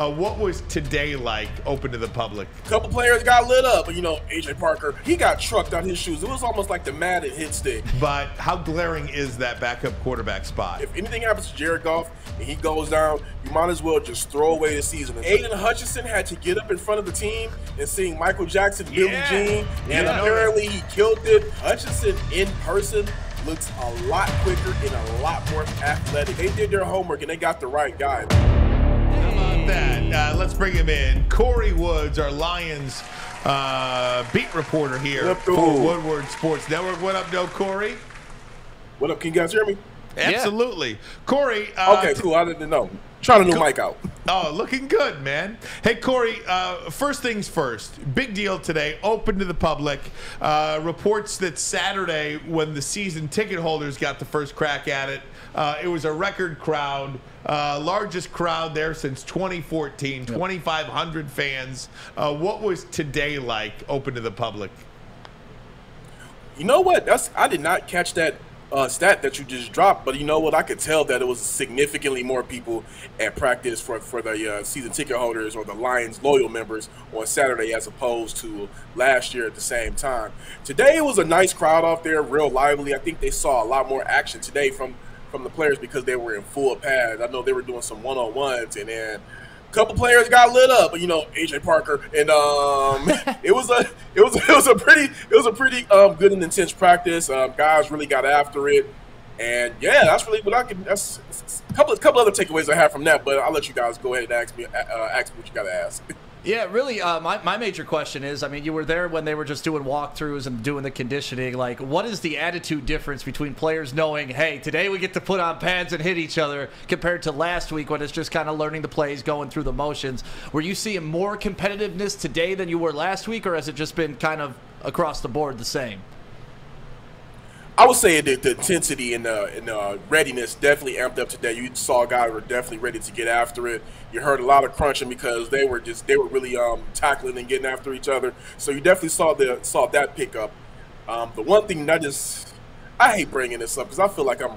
What was today like, open to the public? A couple players got lit up, but A.J. Parker, he got trucked out his shoes. It was almost like the Madden hit stick. But how glaring is that backup quarterback spot? If anything happens to Jared Goff and he goes down, you might as well just throw away the season. Aiden Hutchinson had to get up in front of the team and sing Michael Jackson, Billie Jean, and apparently he killed it. Hutchinson in person looks a lot quicker and a lot more athletic. They did their homework and they got the right guy. How about that? Let's bring him in. Kory Woods, our Lions beat reporter here for Woodward Sports Network. What up, Kory? What up? Can you guys hear me? Absolutely. Yeah. Kory. Okay, cool. I didn't know. Trying a new mic out. Oh, looking good, man. Hey, Kory, first things first. Big deal today, open to the public. Reports that Saturday, when the season ticket holders got the first crack at it, it was a record crowd, largest crowd there since 2014, 2,500 fans. What was today like, open to the public? You know what? I did not catch that stat that you just dropped, but you know what? I could tell that it was significantly more people at practice for the season ticket holders or the Lions loyal members on Saturday as opposed to last year at the same time. Today it was a nice crowd off there, real lively. I think they saw a lot more action today from the players because they were in full pads. I know they were doing some one-on-ones, and then a couple players got lit up, but A.J. Parker, and it was a pretty good and intense practice. Guys really got after it, and yeah, that's really what I can. That's a couple other takeaways I have from that, but I'll let you guys go ahead and ask me what you got to ask. Yeah, really, my major question is, I mean, you were there when they were just doing walkthroughs and doing the conditioning. Like, what is the attitude difference between players knowing, hey, today we get to put on pads and hit each other, compared to last week when it's just kind of learning the plays, going through the motions? Were you seeing more competitiveness today than you were last week, or has it just been kind of across the board the same? I would say the intensity and the readiness definitely amped up today. You saw guys were definitely ready to get after it. You heard a lot of crunching because they were really tackling and getting after each other. So you definitely saw that pick up. The one thing that I hate bringing this up because I feel like I'm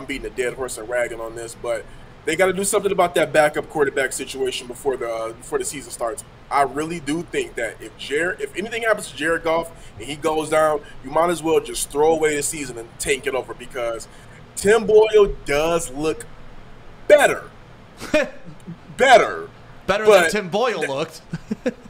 beating a dead horse and ragging on this, but they got to do something about that backup quarterback situation before the season starts. I really do think that if anything happens to Jared Goff and he goes down, you might as well just throw away the season and take it over because Tim Boyle does look better. Better than Tim Boyle looked.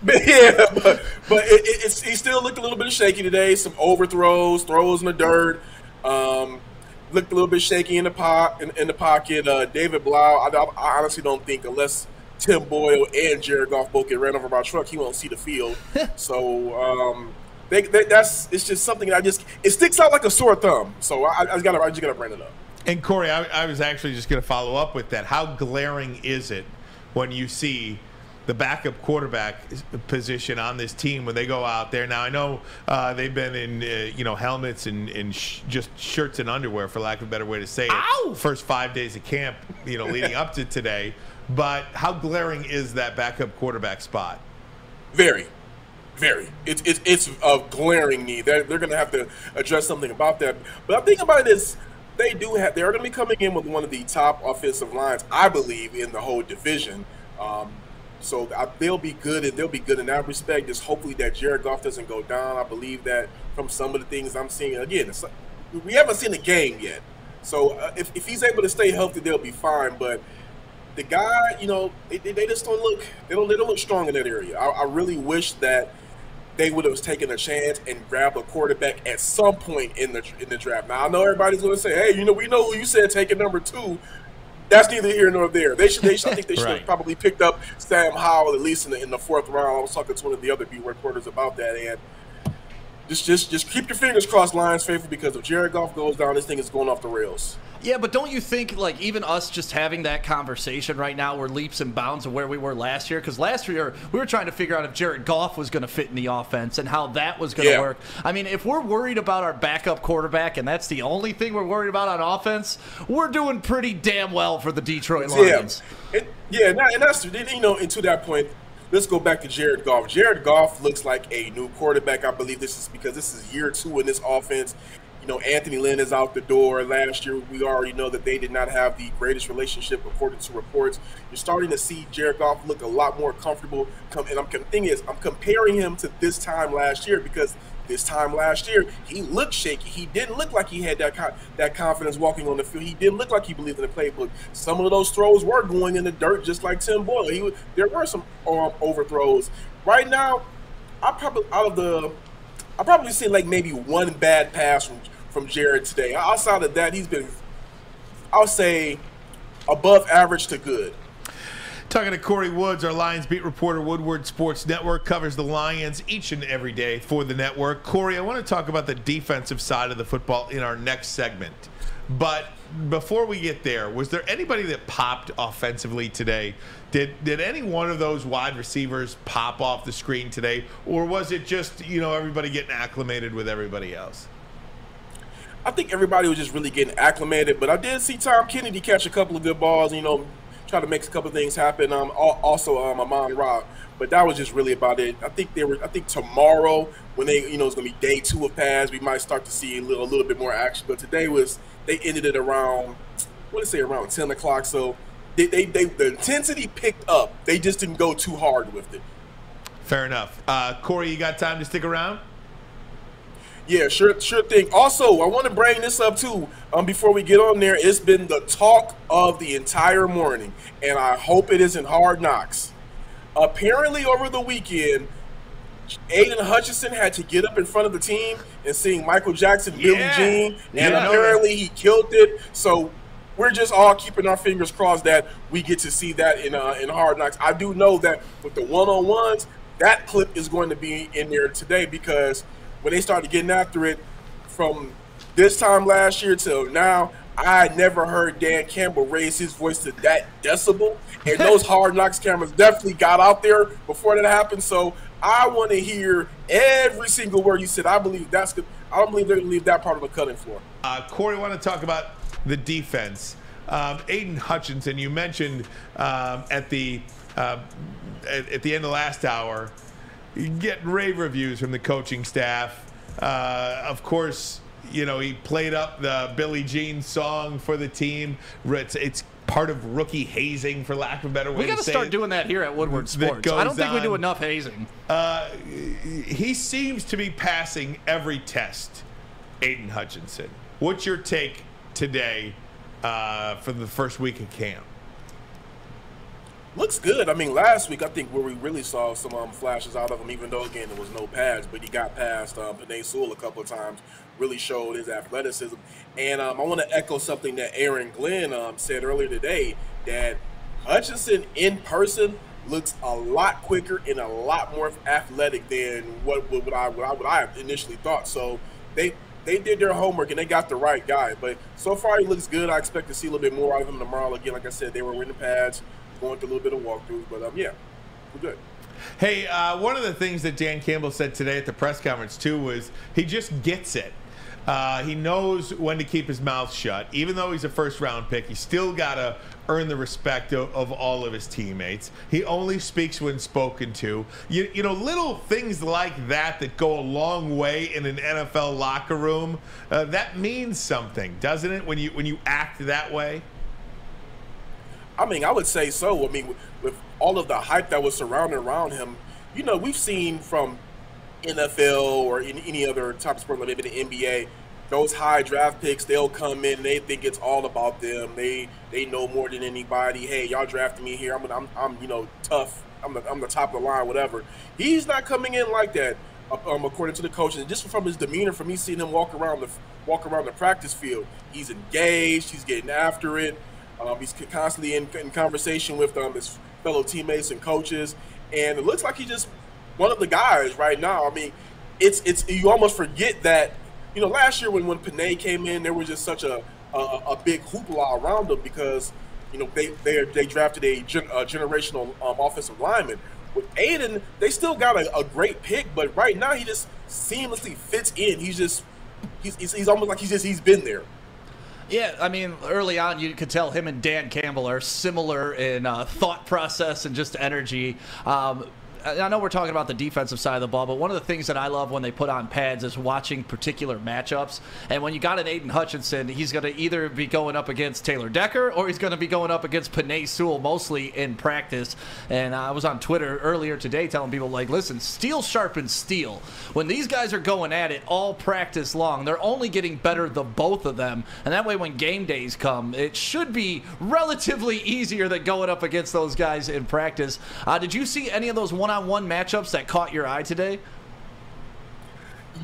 but he still looked a little bit shaky today. Some overthrows, throws in the dirt. Looked a little bit shaky in the pocket. David Blau, I honestly don't think unless Tim Boyle and Jared Goff both get ran over by a truck, he won't see the field. So it's just something that it sticks out like a sore thumb. So I just gotta bring it up. And Kory, I was actually just going to follow up with that. How glaring is it when you see the backup quarterback position on this team when they go out there? Now, I know they've been in helmets and just shirts and underwear, for lack of a better way to say it, first 5 days of camp, leading up to today. But how glaring is that backup quarterback spot? Very. It's a glaring need. They're going to have to address something about that. But I'm thinking about it is they are going to be coming in with one of the top offensive lines, I believe, in the whole division. So they'll be good, and they'll be good in that respect. Just hopefully that Jared Goff doesn't go down. I believe that from some of the things I'm seeing. Again, we haven't seen a game yet. So if he's able to stay healthy, they'll be fine. But the guy, they just don't look. They don't look strong in that area. I really wish that they would have taken a chance and grabbed a quarterback at some point in the draft. Now I know everybody's going to say, "Hey, we know who you said taking number 2." That's neither here nor there. I think they should have probably picked up Sam Howell at least in the 4th round. I was talking to one of the other beat reporters about that, and just keep your fingers crossed, Lions faithful, because if Jared Goff goes down, this thing is going off the rails. Yeah, but don't you think, like, even us just having that conversation right now, we're leaps and bounds of where we were last year? Because last year, we were trying to figure out if Jared Goff was going to fit in the offense and how that was going to work. I mean, if we're worried about our backup quarterback and that's the only thing we're worried about on offense, we're doing pretty damn well for the Detroit Lions. And that's, and to that point, let's go back to Jared Goff. Jared Goff looks like a new quarterback. I believe this is because this is year 2 in this offense. Anthony Lynn is out the door. Last year, we already know that they did not have the greatest relationship according to reports. You're starting to see Jared Goff look a lot more comfortable. And I'm comparing him to this time last year because this time last year, he looked shaky. He didn't look like he had that confidence walking on the field. He didn't look like he believed in the playbook. Some of those throws were going in the dirt, just like Tim Boyle. There were some overthrows. Right now, I probably see like maybe one bad pass from Jared today. Outside of that, he's been, I'll say, above average to good. Talking to Kory Woods, our Lions beat reporter, Woodward Sports Network, covers the Lions each and every day for the network. Kory, I want to talk about the defensive side of the football in our next segment. But before we get there, was there anybody that popped offensively today? Did any one of those wide receivers pop off the screen today? Or was it just, everybody getting acclimated with everybody else? I think everybody was just really getting acclimated, but I did see Tom Kennedy catch a couple of good balls, try to make a couple of things happen. Also, Amon Ra, but that was just really about it. I think tomorrow when it's going to be day 2 of pads, we might start to see a little bit more action. But today they ended it around, around 10 o'clock. So the intensity picked up. They just didn't go too hard with it. Fair enough. Kory, you got time to stick around? Yeah, sure thing. Also, I want to bring this up too. Before we get on there, it's been the talk of the entire morning, and I hope it isn't Hard Knocks. Apparently, over the weekend, Aiden Hutchinson had to get up in front of the team and sing Michael Jackson, Billie Jean, and apparently he killed it. So we're just all keeping our fingers crossed that we get to see that in Hard Knocks. I do know that with the one-on-ones, that clip is going to be in there today because when they started getting after it from this time last year till now, I never heard Dan Campbell raise his voice to that decibel. And those Hard Knocks cameras definitely got out there before that happened. So I want to hear every single word you said. I believe that's good. I don't believe they're going to leave that part of the cutting floor. Kory, I want to talk about the defense. Aiden Hutchinson, you mentioned at the end of last hour, getting rave reviews from the coaching staff. Of course, he played up the Billie Jean song for the team. It's part of rookie hazing, for lack of a better way to say it. We got to start doing that here at Woodward Sports. I don't think we do enough hazing. He seems to be passing every test, Aiden Hutchinson. What's your take today for the first week of camp? Looks good. I mean, last week I think where we really saw some flashes out of him, even though again there was no pads, but he got past Panay Sewell a couple of times. Really showed his athleticism, and I want to echo something that Aaron Glenn said earlier today, that Hutchinson in person looks a lot quicker and a lot more athletic than what I initially thought. So they did their homework and they got the right guy. But so far he looks good. I expect to see a little bit more out of him tomorrow. Again, like I said, they were in the pads, going through a little bit of walkthroughs, but yeah, we're good. Hey, one of the things that Dan Campbell said today at the press conference too was he just gets it. He knows when to keep his mouth shut. Even though he's a first-round pick, he's still got to earn the respect of all of his teammates. He only speaks when spoken to. Little things like that go a long way in an NFL locker room. That means something, doesn't it, when you act that way? I mean, I would say so. I mean, with all of the hype that was surrounding around him, we've seen from NFL or in any other type of sport, like maybe the NBA, those high draft picks, they'll come in and they think it's all about them. They know more than anybody. Hey, y'all drafted me here. I'm tough. I'm the top of the line, whatever. He's not coming in like that, according to the coaches. And just from his demeanor, from me seeing him walk around the practice field, he's engaged. He's getting after it. He's constantly in conversation with his fellow teammates and coaches, and it looks like he's just one of the guys right now. I mean, it's you almost forget that last year when Panay came in, there was just such a big hoopla around him because they drafted a generational offensive lineman. With Aiden, they still got a great pick, but right now he just seamlessly fits in. He's almost like he's been there. Yeah, I mean, early on you could tell him and Dan Campbell are similar in thought process and just energy. I know we're talking about the defensive side of the ball, but one of the things that I love when they put on pads is watching particular matchups. And when you got an Aiden Hutchinson, he's going to either be going up against Taylor Decker or he's going to be going up against Panay Sewell, mostly in practice. And I was on Twitter earlier today telling people, like, listen, steel sharpens steel. When these guys are going at it all practice long, they're only getting better, the both of them. And that way when game days come, it should be relatively easier than going up against those guys in practice. Did you see any of those one-on-one matchups that caught your eye today?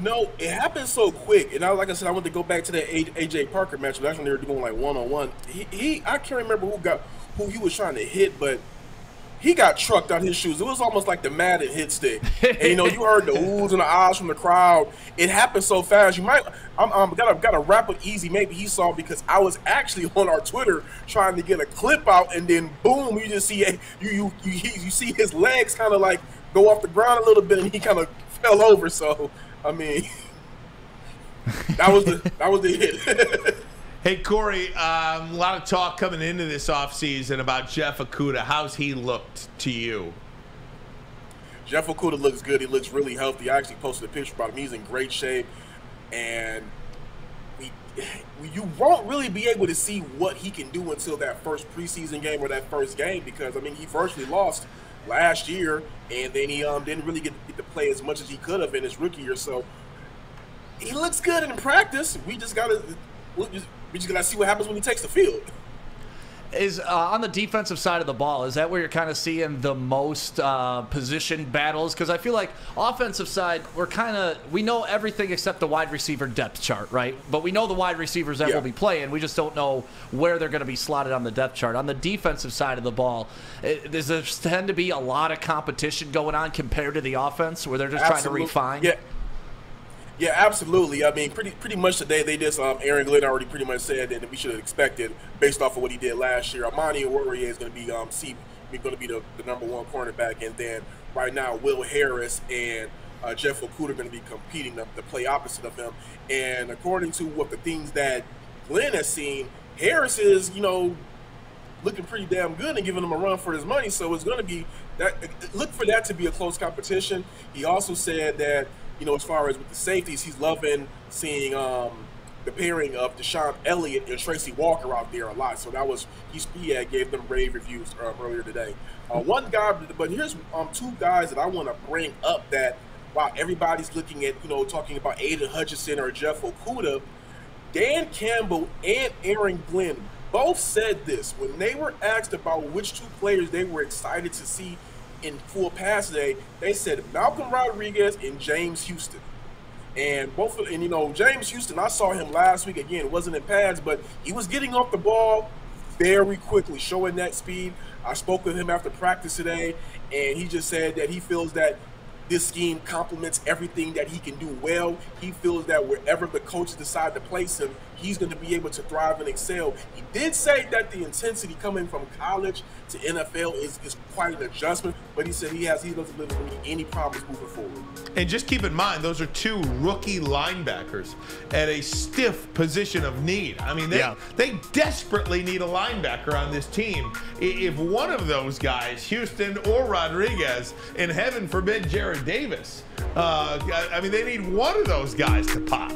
No, it happened so quick. And like I said, I want to go back to that AJ Parker match. That's when they were doing like one-on-one. I can't remember who he was trying to hit, but he got trucked out his shoes. It was almost like the Madden hit stick. And, you heard the oohs and the ahs from the crowd. It happened so fast. You might, gotta wrap it easy. Maybe he saw, because I was actually on our Twitter trying to get a clip out, and then boom, you just see you see his legs kind of like go off the ground a little bit, and he kind of fell over. So, I mean, that was the hit. Hey, Kory, a lot of talk coming into this offseason about Jeff Okudah. How's he looked to you? Jeff Okudah looks good. He looks really healthy. I actually posted a picture about him. He's in great shape. And you won't really be able to see what he can do until that first preseason game or that first game, because, I mean, he virtually lost last year, and then he didn't really get to play as much as he could have in his rookie year. So he looks good in practice. We just got to see what happens when he takes the field. Is on the defensive side of the ball, is that where you're kind of seeing the most position battles? Because I feel like offensive side, we know everything except the wide receiver depth chart, right? But we know the wide receivers that will be playing. We just don't know where they're going to be slotted on the depth chart. On the defensive side of the ball, does there tend to be a lot of competition going on compared to the offense, where they're just trying to refine? Yeah, absolutely. I mean, pretty much today they just Aaron Glenn already pretty much said that we should have expected based off of what he did last year. Amani Oruwariye is going to be the number one cornerback, and then right now Will Harris and Jeff Okudah are going to be competing to play opposite of him. And according to what the things that Glenn has seen, Harris is looking pretty damn good and giving him a run for his money. So it's going to be that. Look for that to be a close competition. He also said that, as far as with the safeties, he's loving seeing the pairing of Deshaun Elliott and Tracy Walker out there a lot. So that was he gave them rave reviews earlier today. One guy, but here's two guys that I want to bring up that while everybody's looking at talking about Aiden Hutchinson or Jeff Okudah, Dan Campbell and Aaron Glenn both said this when they were asked about which two players they were excited to see in full pass today. They said Malcolm Rodriguez and James Houston. And James Houston, I saw him last week again. It wasn't in pads, but he was getting off the ball very quickly, showing that speed. I spoke with him after practice today, and he just said that he feels that this scheme complements everything that he can do well. He feels that wherever the coaches decide to place him, he's going to be able to thrive and excel. He did say that the intensity coming from college to NFL is quite an adjustment, but he said he doesn't live with any problems moving forward. And just keep in mind, those are two rookie linebackers at a stiff position of need. I mean, they desperately need a linebacker on this team. If one of those guys, Houston or Rodriguez, and heaven forbid Jared Davis, I mean, they need one of those guys to pop.